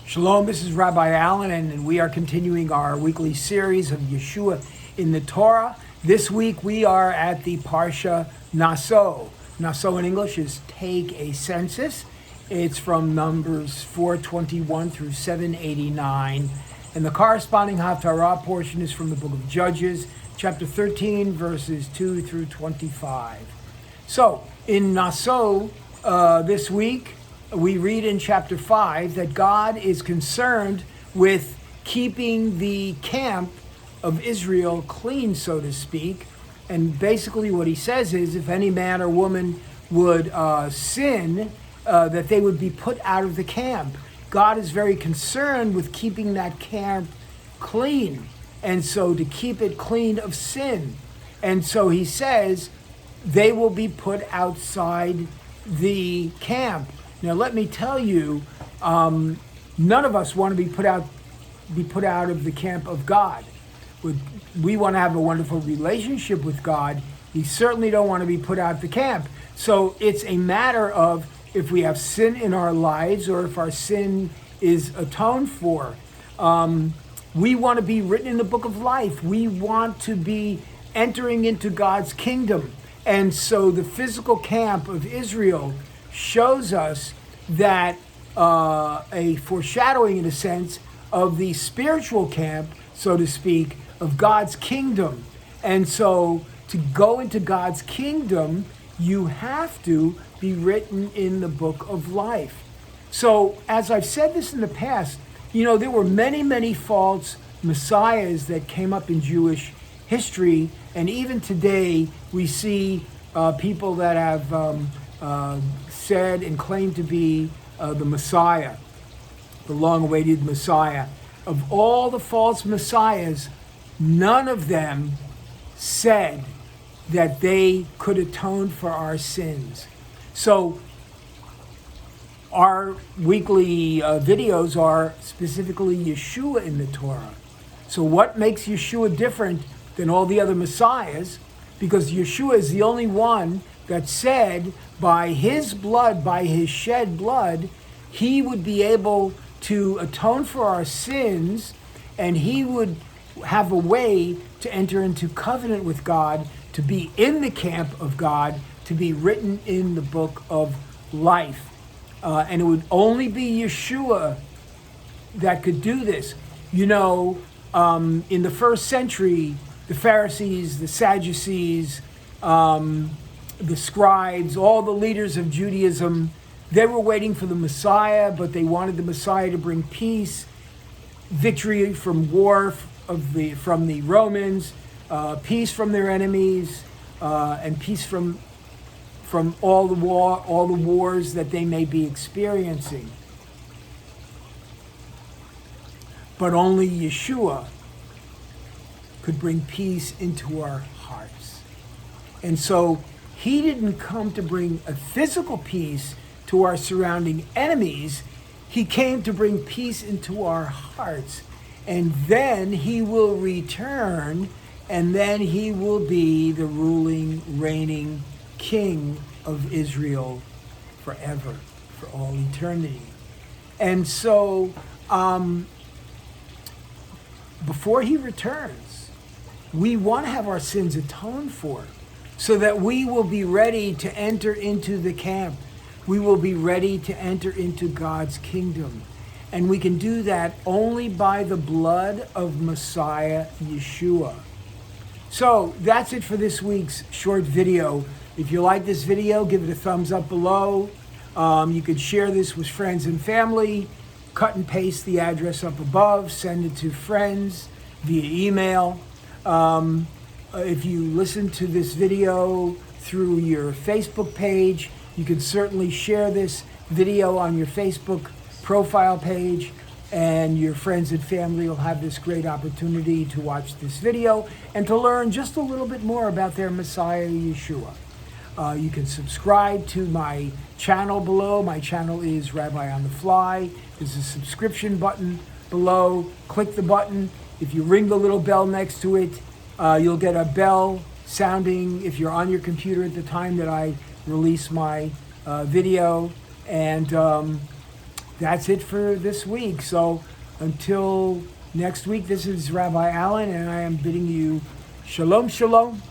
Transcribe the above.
Shalom, this is Rabbi Allen, and we are continuing our weekly series of Yeshua in the Torah. This week we are at the Parsha Naso. Naso in English is take a census. It's from Numbers 421 through 789. And the corresponding Haftarah portion is from the book of Judges, chapter 13, verses 2 through 25. So, in Naso this week, we read in chapter 5 that God is concerned with keeping the camp of Israel clean, so to speak. And basically what he says is if any man or woman would sin, that they would be put out of the camp. God is very concerned with keeping that camp clean. And so to keep it clean of sin. And so he says they will be put outside the camp. Now, let me tell you, none of us want to be put out of the camp of God. We want to have a wonderful relationship with God. We certainly don't want to be put out of the camp. So it's a matter of if we have sin in our lives or if our sin is atoned for. We want to be written in the book of life. We want to be entering into God's kingdom. And so the physical camp of Israel shows us that a foreshadowing, in a sense, of the spiritual camp, so to speak, of God's kingdom. And so to go into God's kingdom, you have to be written in the book of life. So as I've said this in the past, there were many, many false messiahs that came up in Jewish history. And even today, we see people that have said and claimed to be the Messiah, the long-awaited Messiah. Of all the false messiahs, none of them said that they could atone for our sins. So our weekly videos are specifically Yeshua in the Torah. So what makes Yeshua different than all the other messiahs? Because Yeshua is the only one that said by his blood, by his shed blood, he would be able to atone for our sins, and he would have a way to enter into covenant with God, to be in the camp of God, to be written in the book of life. And it would only be Yeshua that could do this. In the first century, the Pharisees, the Sadducees, the scribes, all the leaders of Judaism, they were waiting for the Messiah, but they wanted the Messiah to bring peace, victory from war from the Romans, peace from their enemies, and peace from all the wars that they may be experiencing. But only Yeshua could bring peace into our hearts. And so he didn't come to bring a physical peace to our surrounding enemies. He came to bring peace into our hearts. And then he will return, and then he will be the ruling, reigning king of Israel forever, for all eternity. And so, before he returns, we want to have our sins atoned for, so that we will be ready to enter into the camp. We will be ready to enter into God's kingdom. And we can do that only by the blood of Messiah Yeshua. So that's it for this week's short video. If you like this video, give it a thumbs up below. You could share this with friends and family. Cut and paste the address up above. Send it to friends via email. If you listen to this video through your Facebook page, you can certainly share this video on your Facebook profile page, and your friends and family will have this great opportunity to watch this video and to learn just a little bit more about their Messiah, Yeshua. You can subscribe to my channel below. My channel is Rabbi on the Fly. There's a subscription button below. Click the button. If you ring the little bell next to it, you'll get a bell sounding if you're on your computer at the time that I release my video. And that's it for this week. So until next week, this is Rabbi Allen, and I am bidding you shalom, shalom,